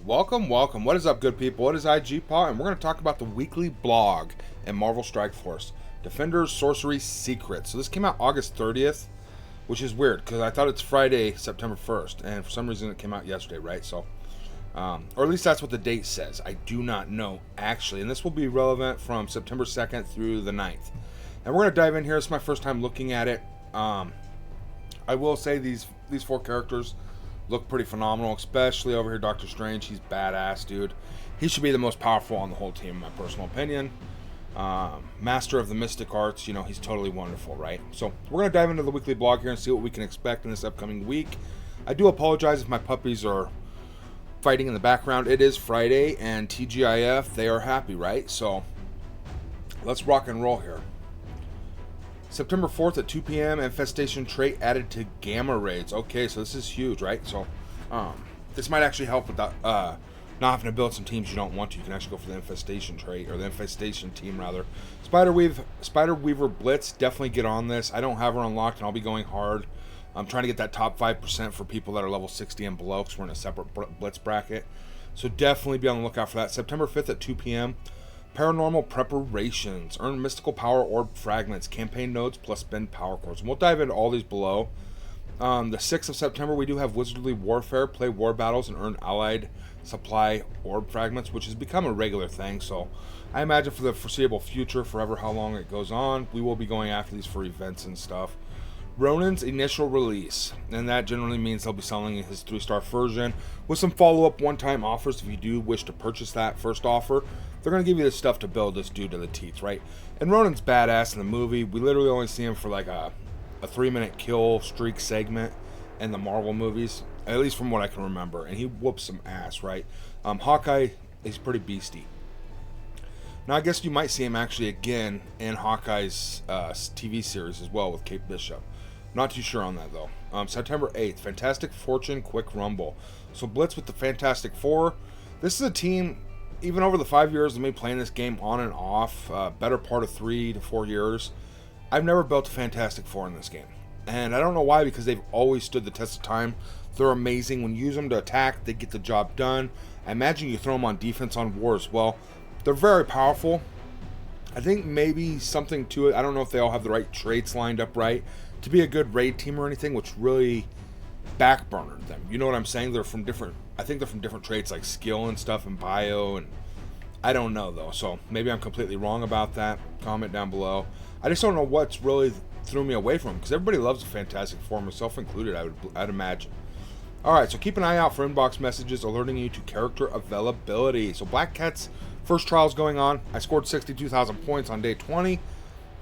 Welcome. What is up, good people? What is IGPaw? And we're going to talk about the weekly blog in Marvel Strike Force, Defenders Sorcery Secret. So this came out August 30th, which is weird because I thought it's Friday, September 1st, and for some reason it came out yesterday, right? So, or at least that's what the date says. I do not know, actually. And this will be relevant from September 2nd through the 9th. And we're going to dive in here. It's my first time looking at it. I will say these four characters look pretty phenomenal, especially over here, Doctor Strange. He's badass, dude. He should be the most powerful on the whole team, in my personal opinion. Master of the Mystic Arts, he's totally wonderful, right? So we're going to dive into the weekly blog here and see what we can expect in this upcoming week. I do apologize if my puppies are fighting in the background. It is Friday, and TGIF, they are happy, right? So let's rock and roll here. September 4th at 2 p.m. Infestation trait added to Gamma Raids. Okay, so this is huge, right? So, this might actually help with that, not having to build some teams you don't want to. You can actually go for the Infestation trait, or the Infestation team, rather. Spider Weaver Blitz, definitely get on this. I don't have her unlocked, and I'll be going hard. I'm trying to get that top 5% for people that are level 60 and below, because we're in a separate Blitz bracket. So definitely be on the lookout for that. September 5th at 2 p.m. Paranormal Preparations. Earn mystical power orb fragments, campaign nodes, plus spend power cores. And we'll dive into all these below. The 6th of September, we do have Wizardly Warfare. Play war battles and earn allied supply orb fragments, which has become a regular thing. So I imagine for the foreseeable future, forever how long it goes on, we will be going after these for events and stuff. Ronin's initial release, and that generally means they'll be selling his 3-star version with some follow-up one-time offers if you do wish to purchase that first offer. They're going to give you the stuff to build this dude to the teeth, right? And Ronin's badass in the movie. We literally only see him for like a 3-minute kill streak segment in the Marvel movies, at least from what I can remember, and he whoops some ass, right? Hawkeye is pretty beastie. Now I guess you might see him actually again in Hawkeye's TV series as well with Kate Bishop. Not too sure on that though. September 8th, Fantastic Fortune Quick Rumble. So Blitz with the Fantastic Four. This is a team, even over the 5 years of me playing this game on and off, better part of 3 to 4 years, I've never built a Fantastic Four in this game. And I don't know why, because they've always stood the test of time. They're amazing. When you use them to attack, they get the job done. I imagine you throw them on defense on war as well. They're very powerful. I think maybe something to it. I don't know if they all have the right traits lined up right to be a good raid team or anything, which really backburnered them. You know what I'm saying? I think they're from different traits like skill and stuff and bio, and I don't know though. So maybe I'm completely wrong about that. Comment down below. I just don't know what's really threw me away from them, because everybody loves the Fantastic Four, myself included, I'd imagine. Alright, so keep an eye out for inbox messages alerting you to character availability. So Black Cat's first trial's going on. I scored 62,000 points on day 20.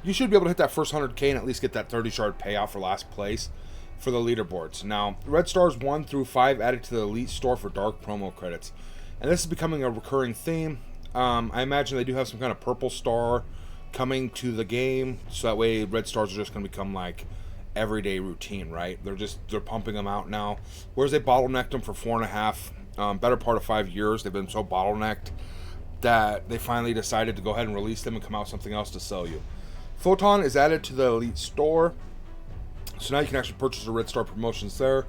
You should be able to hit that first 100k and at least get that 30 shard payout for last place for the leaderboards. Now, Red Stars 1 through 5 added to the Elite Store for dark promo credits. And this is becoming a recurring theme. I imagine they do have some kind of purple star coming to the game, so that way Red Stars are just going to become like everyday routine, right? They're pumping them out now. Whereas they bottlenecked them for 4.5, better part of 5 years. They've been so bottlenecked that they finally decided to go ahead and release them and come out with something else to sell you. Photon is added to the Elite Store, so now you can actually purchase the Red Star promotions there.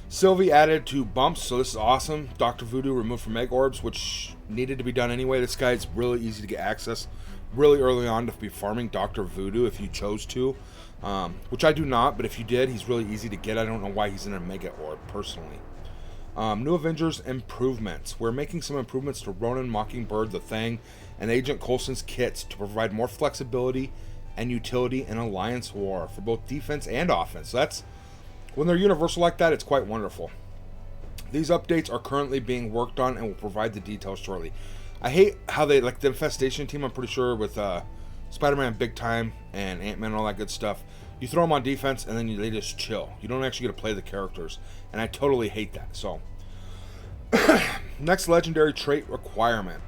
Sylvie added to bumps, so this is awesome. Dr. Voodoo removed from Egg Orbs, which needed to be done anyway. This guy, it's really easy to get access really early on to be farming Dr. Voodoo if you chose to, which I do not, but if you did, he's really easy to get. I don't know why he's in a Mega Orb, personally. New Avengers improvements. We're making some improvements to Ronin, Mockingbird, The Thing, and Agent Coulson's kits to provide more flexibility and utility in Alliance War for both defense and offense. So that's, when they're universal like that, it's quite wonderful. These updates are currently being worked on and will provide the details shortly. I hate how they, like the Infestation team, I'm pretty sure, with Spider-Man Big Time and Ant-Man and all that good stuff, you throw them on defense and then they just chill. You don't actually get to play the characters, and I totally hate that. So, next legendary trait requirement.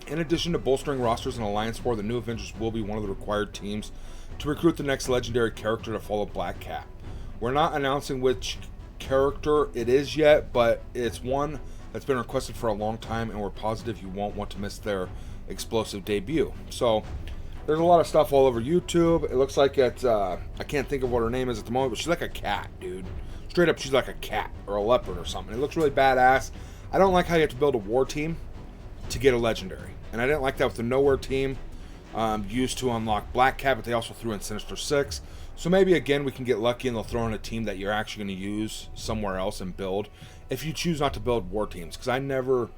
In addition to bolstering rosters in Alliance War, the New Avengers will be one of the required teams to recruit the next legendary character to follow Black Cat. We're not announcing which character it is yet, but it's one that's been requested for a long time, and we're positive you won't want to miss their explosive debut. So, there's a lot of stuff all over YouTube. It looks like it's, I can't think of what her name is at the moment, but she's like a cat, dude. Straight up, she's like a cat or a leopard or something. It looks really badass. I don't like how you have to build a war team to get a legendary. And I didn't like that with the Nowhere team. Used to unlock Black Cat, but they also threw in Sinister Six. So maybe again we can get lucky and they'll throw in a team that you're actually going to use somewhere else and build. If you choose not to build war teams, because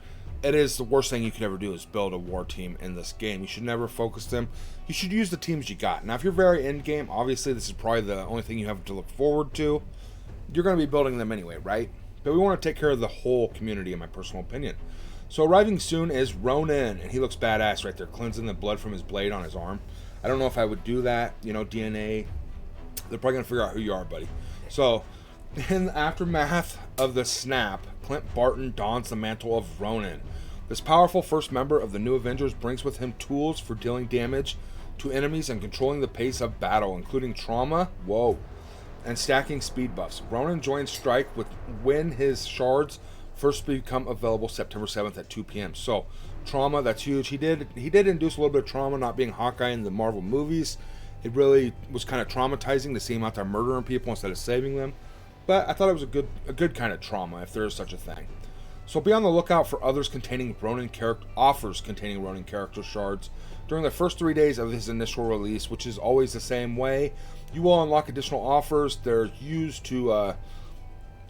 it is the worst thing you could ever do is build a war team in this game. You should never focus them. You should use the teams you got. Now if you're very end game, obviously this is probably the only thing you have to look forward to. You're going to be building them anyway, right? But we want to take care of the whole community, in my personal opinion. So arriving soon is Ronin, and he looks badass right there, cleansing the blood from his blade on his arm. I don't know if I would do that, DNA. They're probably going to figure out who you are, buddy. So, in the aftermath of the snap, Clint Barton dons the mantle of Ronin. This powerful first member of the New Avengers brings with him tools for dealing damage to enemies and controlling the pace of battle, including trauma, and stacking speed buffs. Ronin joins Strike when his shards first become available September 7th at 2 p.m. So, trauma, that's huge. He did induce a little bit of trauma not being Hawkeye in the Marvel movies. It really was kind of traumatizing to see him out there murdering people instead of saving them. But I thought it was a good kind of trauma, if there is such a thing. So be on the lookout for offers containing Ronin character shards during the first 3 days of his initial release, which is always the same way. You will unlock additional offers. They're used to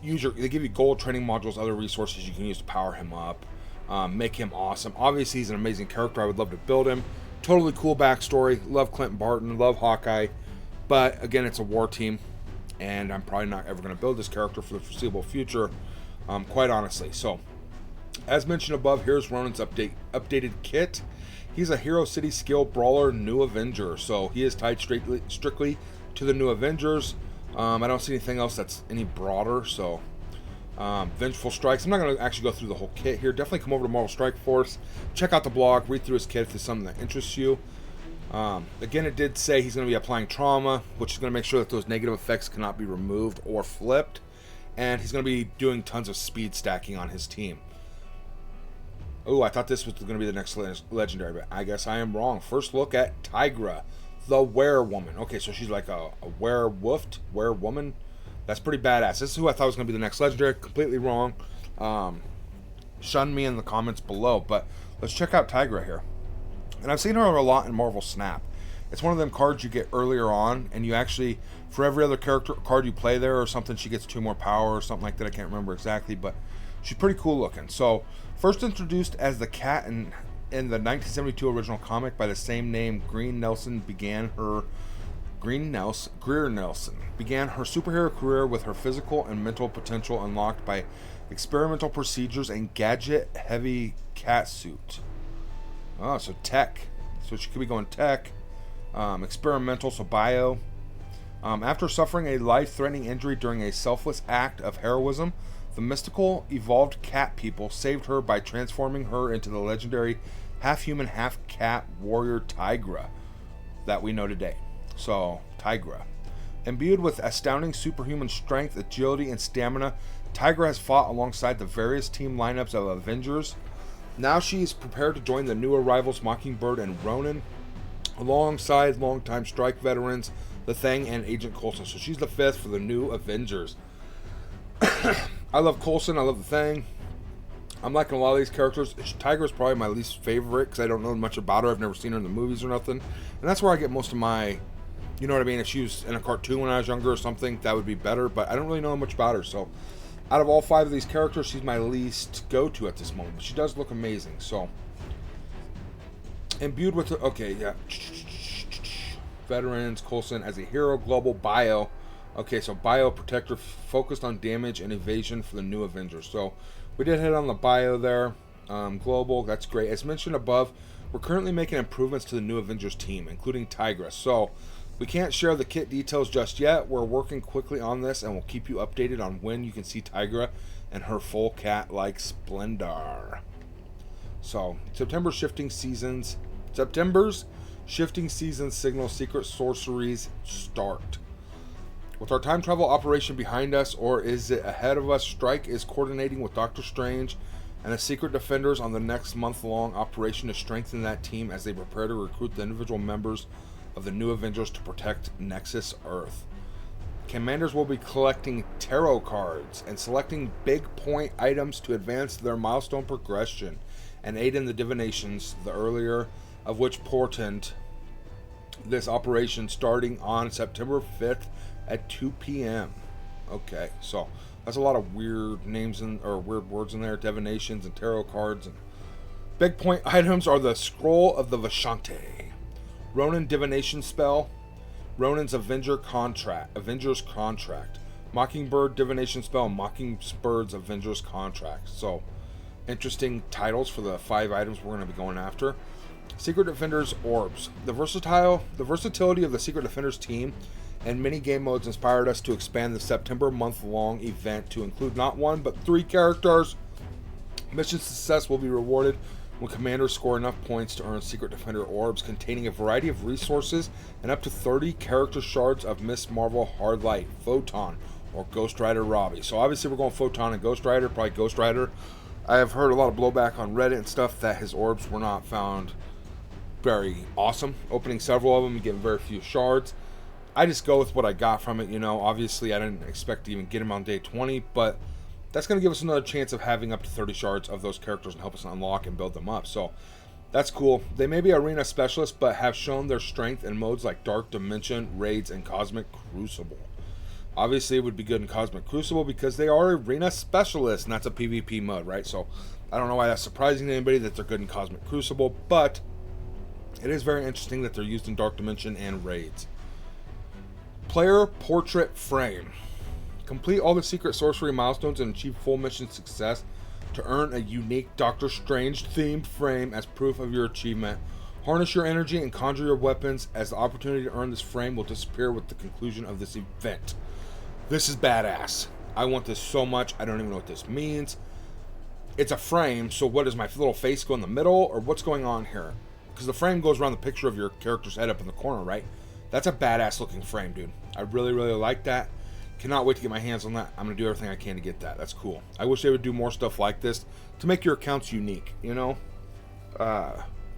they give you gold training modules, other resources you can use to power him up, make him awesome. Obviously, he's an amazing character. I would love to build him. Totally cool backstory. Love Clint Barton. Love Hawkeye. But again, it's a war team, and I'm probably not ever going to build this character for the foreseeable future, quite honestly. So, as mentioned above, here's Ronin's updated kit. He's a Hero City skill brawler, New Avenger. So he is tied strictly to the New Avengers. I don't see anything else that's any broader, so Vengeful Strikes. I'm not going to actually go through the whole kit here. Definitely come over to Marvel Strike Force, check out the blog, read through his kit if there's something that interests you. Again, it did say he's going to be applying trauma, which is going to make sure that those negative effects cannot be removed or flipped, and he's going to be doing tons of speed stacking on his team. Oh, I thought this was going to be the next legendary, but I guess I am wrong. First look at Tigra, the Werewoman. Okay, so she's like a werewoman. That's pretty badass. This is who I thought was going to be the next legendary. Completely wrong. Shun me in the comments below. But let's check out Tigra here. And I've seen her a lot in Marvel Snap. It's one of them cards you get earlier on, and you actually, for every other character card you play there or something, she gets 2 more power or something like that. I can't remember exactly, but she's pretty cool looking. So, first introduced as the cat in the 1972 original comic by the same name, Greer Nelson began her superhero career with her physical and mental potential unlocked by experimental procedures and gadget-heavy cat suit. Oh, so tech. So she could be going tech. Experimental, so bio. After suffering a life-threatening injury during a selfless act of heroism, the mystical, evolved cat people saved her by transforming her into the legendary half-human, half-cat warrior Tigra that we know today. So, Tigra. Imbued with astounding superhuman strength, agility, and stamina, Tigra has fought alongside the various team lineups of Avengers. Now she is prepared to join the new arrivals Mockingbird and Ronin, alongside longtime Strike veterans, The Thing and Agent Coulson. So she's the 5th for the new Avengers. I love Coulson, I love The Thing. I'm liking a lot of these characters. Tigra's probably my least favorite because I don't know much about her. I've never seen her in the movies or nothing. And that's where I get most of my, you know what I mean? If she was in a cartoon when I was younger or something, that would be better. But I don't really know much about her. So out of all 5 of these characters, she's my least go-to at this moment. But she does look amazing. So, imbued with, veterans, Coulson as a hero, global bio. Okay, so bio protector focused on damage and evasion for the new Avengers. So we did hit on the bio there. Global, that's great. As mentioned above, we're currently making improvements to the new Avengers team, including Tigra. So we can't share the kit details just yet. We're working quickly on this, and we'll keep you updated on when you can see Tigra and her full cat-like splendor. So September's shifting seasons signal secret sorceries start. With our time travel operation behind us, or is it ahead of us, Strike is coordinating with Doctor Strange and the Secret Defenders on the next month-long operation to strengthen that team as they prepare to recruit the individual members of the new Avengers to protect Nexus Earth. Commanders will be collecting tarot cards and selecting big point items to advance their milestone progression and aid in the divinations, the earlier of which portend this operation starting on September 5th at 2 p.m. Okay, so that's a lot of weird names or weird words in there, divinations and tarot cards. And big point items are the Scroll of the Vashante, Ronin divination spell, Ronin's Avenger's Contract, Mockingbird divination spell, Mockingbird's Avenger's Contract. So interesting titles for the 5 items we're going to be going after. Secret Defenders Orbs. The versatility of the Secret Defenders team and many game modes inspired us to expand the September month-long event to include not 1 but 3 characters. Mission success will be rewarded when commanders score enough points to earn Secret Defender Orbs containing a variety of resources and up to 30 character shards of Miss Marvel Hardlight, Photon, or Ghost Rider Robbie. So obviously we're going Photon and Ghost Rider, probably Ghost Rider. I have heard a lot of blowback on Reddit and stuff that his orbs were not found very awesome. Opening several of them and getting very few shards. I just go with what I got from it, you know. Obviously I didn't expect to even get him on day 20, but that's going to give us another chance of having up to 30 shards of those characters and help us unlock and build them up. So that's cool. They may be arena specialists, but have shown their strength in modes like Dark Dimension, Raids, and Cosmic Crucible. Obviously, it would be good in Cosmic Crucible because they are arena specialists, and that's a PvP mode, right? So I don't know why that's surprising to anybody that they're good in Cosmic Crucible, but it is very interesting that they're used in Dark Dimension and Raids. Player Portrait Frame. Complete all the secret sorcery milestones and achieve full mission success to earn a unique Doctor Strange themed frame as proof of your achievement. Harness your energy and conjure your weapons as the opportunity to earn this frame will disappear with the conclusion of this event. This is badass. I want this so much. I don't even know what this means. It's a frame, so what, does my little face go in the middle, or what's going on here? Because the frame goes around the picture of your character's head up in the corner, right? That's a badass looking frame, dude. I really, really like that. Cannot wait to get my hands on that. I'm going to do everything I can to get that. That's cool. I wish they would do more stuff like this to make your accounts unique, you know?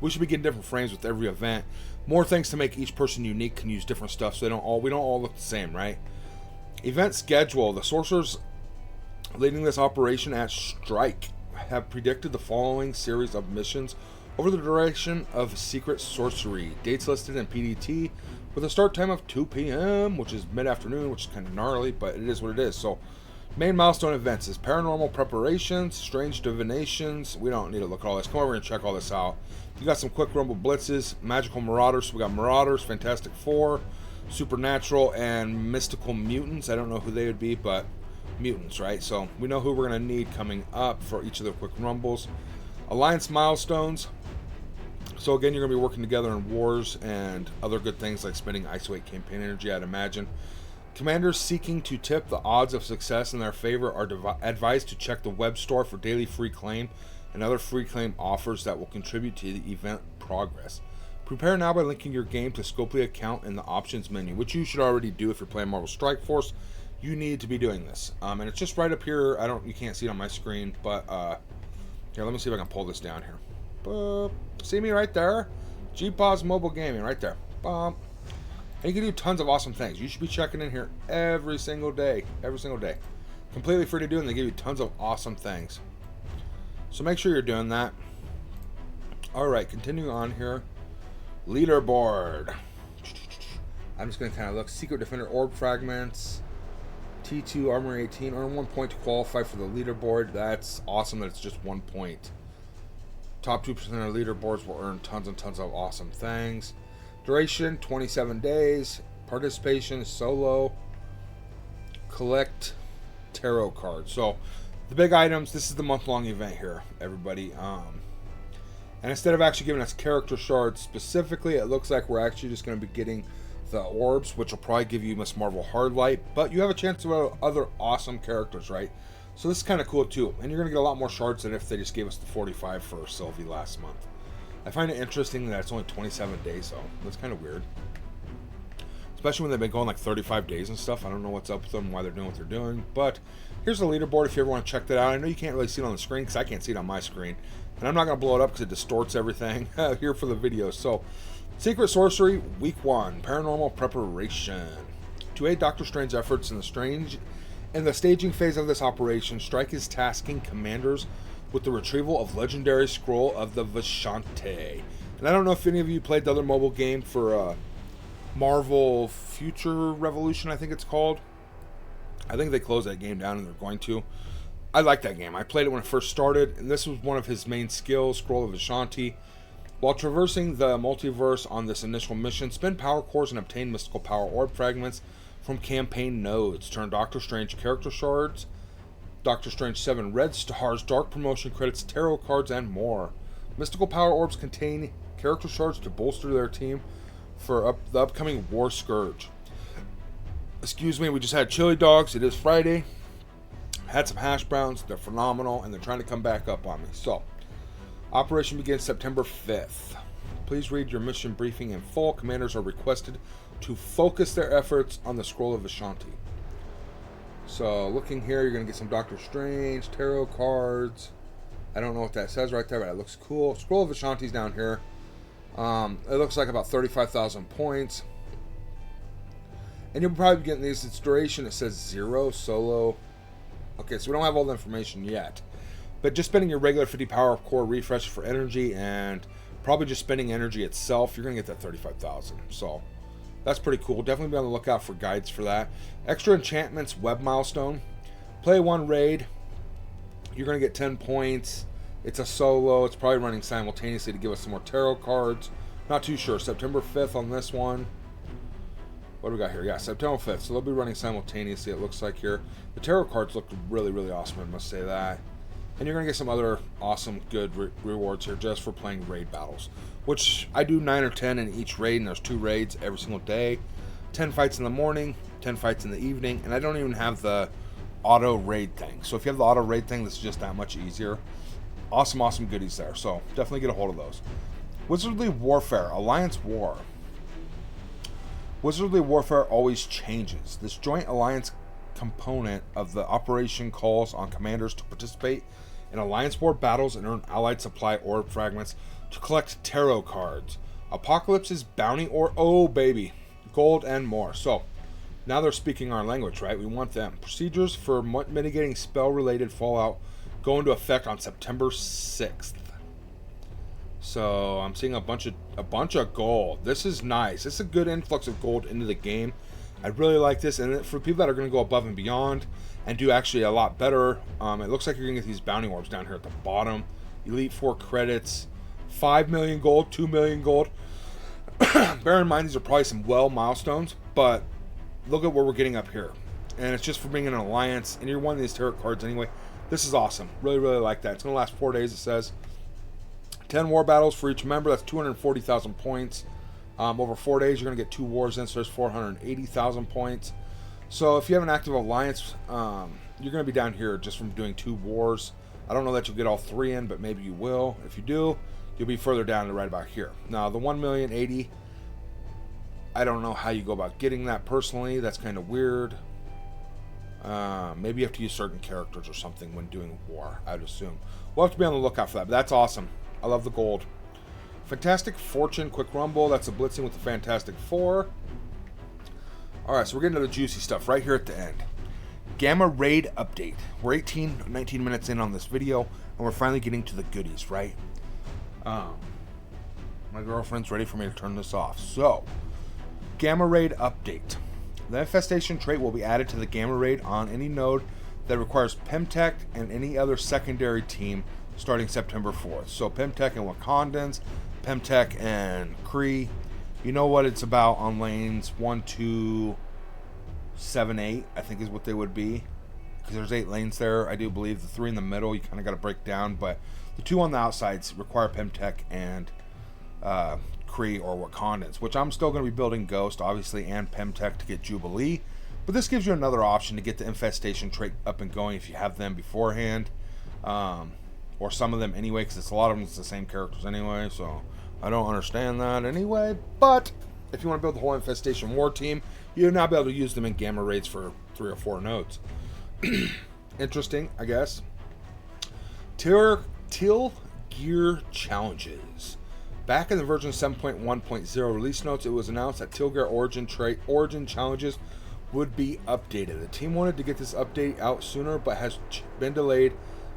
We should be getting different frames with every event. More things to make each person unique, can use different stuff so we don't all look the same, right? Event schedule. The sorcerers leading this operation at Strike have predicted the following series of missions over the duration of Secret Sorcery. Dates listed in PDT with a start time of 2 p.m., which is mid-afternoon, which is kind of gnarly, but it is what it is. So, main milestone events is Paranormal Preparations, Strange Divinations. We don't need to look at all this. Come over and check all this out. You got some Quick Rumble Blitzes, Magical Marauders. So we got Marauders, Fantastic Four, Supernatural, and Mystical Mutants. I don't know who they would be, but mutants, right? So, we know who we're going to need coming up for each of the Quick Rumbles. Alliance Milestones. So again, you're going to be working together in wars and other good things like spending isolate campaign energy, I'd imagine. Commanders seeking to tip the odds of success in their favor are advised to check the web store for daily free claim and other free claim offers that will contribute to the event progress. Prepare now by linking your game to Scopely account in the options menu, which you should already do if you're playing Marvel Strike Force. You need to be doing this. And it's just right up here. You can't see it on my screen, but here, let me see if I can pull this down here. See me right there? GPOS Mobile Gaming right there. And you can do tons of awesome things. You should be checking in here every single day. Every single day. Completely free to do, and they give you tons of awesome things. So make sure you're doing that. Alright, continuing on here. Leaderboard. I'm just going to kind of look. Secret Defender Orb Fragments. T2 Armor 18. Earn 1 point to qualify for the leaderboard. That's awesome that it's just 1 point. Top 2% of leaderboards will earn tons and tons of awesome things. Duration, 27 days. Participation, solo. Collect tarot cards. So, the big items, this is the month-long event here, everybody. And instead of actually giving us character shards specifically, it looks like we're actually just going to be getting the orbs, which will probably give you Miss Marvel Hardlight. But you have a chance to have other awesome characters, right? So this is kind of cool too, and you're going to get a lot more shards than if they just gave us the 45 for Sylvie last month. I find it interesting that it's only 27 days though. That's kind of weird. Especially when they've been going like 35 days and stuff. I don't know what's up with them, why they're doing what they're doing. But here's the leaderboard if you ever want to check that out. I know you can't really see it on the screen because I can't see it on my screen. And I'm not going to blow it up because it distorts everything here for the video. So, Secret Sorcery, Week 1, Paranormal Preparation. To aid Doctor Strange's efforts in the staging phase of this operation, Strike is tasking commanders with the retrieval of legendary scroll of the Vishanti. And I don't know if any of you played the other mobile game for Marvel Future Revolution, I think it's called. I think they closed that game down and they're going to. I like that game. I played it when it first started, and this was one of his main skills, Scroll of Vishanti. While traversing the multiverse on this initial mission, spin power cores and obtain mystical power orb fragments from campaign nodes. Turn Doctor Strange character shards, Doctor Strange 7 red stars, dark promotion credits, tarot cards, and more. Mystical power orbs contain character shards to bolster their team for the upcoming War Scourge. Excuse me, we just had chili dogs. It is Friday. Had some hash browns. They're phenomenal, and they're trying to come back up on me. So, operation begins September 5th. Please read your mission briefing in full. Commanders are requested to focus their efforts on the Scroll of Vishanti. So, looking here, you're going to get some Doctor Strange, tarot cards. I don't know what that says right there, but it looks cool. Scroll of Vishanti's down here. It looks like about 35,000 points. And you'll probably be getting these. Its duration, it says 0, solo. Okay, so we don't have all the information yet. But just spending your regular 50 power core refresh for energy and probably just spending energy itself, you're going to get that 35,000. So, that's pretty cool. Definitely be on the lookout for guides for that. Extra enchantments, web milestone. Play one raid. You're going to get 10 points. It's a solo. It's probably running simultaneously to give us some more tarot cards. Not too sure. September 5th on this one. What do we got here? Yeah, September 5th. So they'll be running simultaneously, it looks like here. The tarot cards look really, really awesome, I must say that. And you're going to get some other awesome, good rewards here just for playing raid battles. Which I do 9 or 10 in each raid, and there's 2 raids every single day. 10 fights in the morning, 10 fights in the evening, and I don't even have the auto raid thing. So if you have the auto raid thing, this is just that much easier. Awesome, awesome goodies there. So definitely get a hold of those. Wizardly Warfare, Alliance War. Wizardly Warfare always changes. This joint alliance component of the operation calls on commanders to participate in Alliance War battles and earn allied supply orb fragments to collect tarot cards. Apocalypse's bounty or oh baby, gold and more. So now they're speaking our language, right? We want them. Procedures for mitigating spell-related fallout go into effect on September 6th. So I'm seeing a bunch of gold. This is nice. This is a good influx of gold into the game. I really like this, and for people that are going to go above and beyond and do actually a lot better, it looks like you're going to get these bounty orbs down here at the bottom. Elite 4 credits, 5 million gold, 2 million gold. Bear in mind these are probably some milestones, but look at what we're getting up here. And it's just for being in an alliance, and you're one of these tarot cards anyway. This is awesome. Really, really like that. It's going to last 4 days, it says. 10 war battles for each member. That's 240,000 points. Over 4 days, you're going to get 2 wars in, so there's 480,000 points. So if you have an active alliance, you're going to be down here just from doing 2 wars. I don't know that you'll get all 3 in, but maybe you will. If you do, you'll be further down to right about here. Now, the 1,080,000, I don't know how you go about getting that personally. That's kind of weird. Maybe you have to use certain characters or something when doing war, I'd assume. We'll have to be on the lookout for that, but that's awesome. I love the gold. Fantastic Fortune Quick Rumble. That's a blitzing with the Fantastic Four. Alright, so we're getting to the juicy stuff right here at the end. Gamma Raid Update. We're 19 minutes in on this video, and we're finally getting to the goodies, right? My girlfriend's ready for me to turn this off. So, Gamma Raid Update. The infestation trait will be added to the Gamma Raid on any node that requires Pemtech and any other secondary team starting September 4th. So Pemtech and Wakandans, Pemtech and Kree. You know what it's about on lanes 1, 2, 7, 8, I think is what they would be. Because there's 8 lanes there, I do believe. The 3 in the middle, you kind of got to break down. But the 2 on the outsides require Pemtech and Kree or Wakandans. Which I'm still going to be building Ghost, obviously, and Pemtech to get Jubilee. But this gives you another option to get the infestation trait up and going if you have them beforehand. Or some of them anyway, because it's a lot of them, it's the same characters anyway, so I don't understand that anyway. But if you want to build the whole Infestation War team, you'll now be able to use them in Gamma Raids for 3 or 4 nodes. Interesting, I guess. Till Gear Challenges. Back in the version 7.1.0 release notes, it was announced that Till Gear Origin Challenges would be updated. The team wanted to get this update out sooner, but has been delayed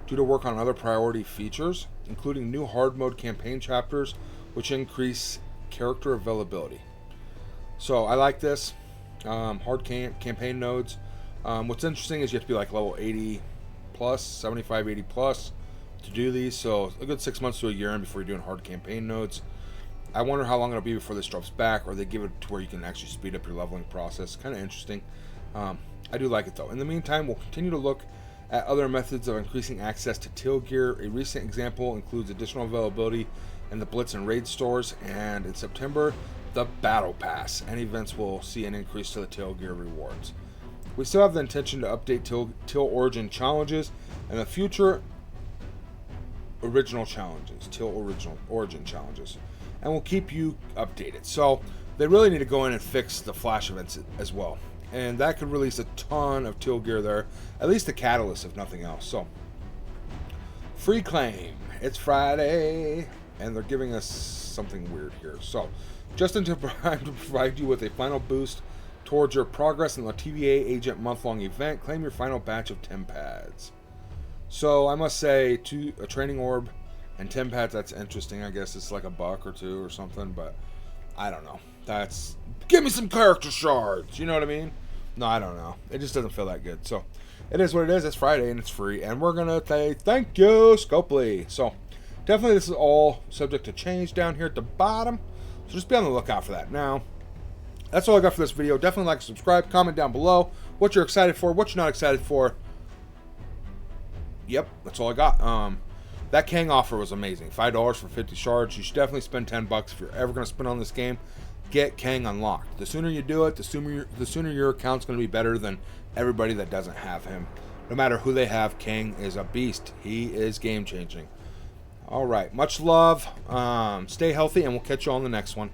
due to work on other priority features, including new hard mode campaign chapters, which increase character availability. So I like this. Hard campaign nodes. What's interesting is you have to be like level 80 plus, 75, 80 plus to do these. So a good 6 months to a year in before you're doing hard campaign nodes. I wonder how long it'll be before this drops back, or they give it to where you can actually speed up your leveling process. Kind of interesting. I do like it though. In the meantime, we'll continue to look at other methods of increasing access to teal gear. A recent example includes additional availability in the Blitz and Raid stores, and in September, the Battle Pass. And events will see an increase to the teal gear rewards. We still have the intention to update teal origin challenges and the future original challenges, teal origin challenges, and we'll keep you updated. So they really need to go in and fix the flash events as well, and that could release a ton of teal gear there, at least the catalyst if nothing else. So free claim, it's Friday, and they're giving us something weird here. So just in time to provide you with a final boost towards your progress in the TVA Agent month-long event, claim your final batch of Tim pads. So I must say, a training orb and Tim pads, that's interesting. I guess it's like $1 or $2 or something, but I don't know. Give me some character shards. You know what I mean? No, I don't know. It just doesn't feel that good. So it is what it is. It's Friday and it's free, and we're gonna say thank you, Scopely. So definitely, this is all subject to change down here at the bottom. So just be on the lookout for that. Now, that's all I got for this video. Definitely like and subscribe. Comment down below what you're excited for, what you're not excited for. Yep, that's all I got. That Kang offer was amazing. $5 for 50 shards. You should definitely spend $10 if you're ever going to spend on this game. Get Kang unlocked. The sooner you do it, the sooner your account's going to be better than everybody that doesn't have him. No matter who they have, Kang is a beast. He is game changing. All right, much love. Stay healthy, and we'll catch you on the next one.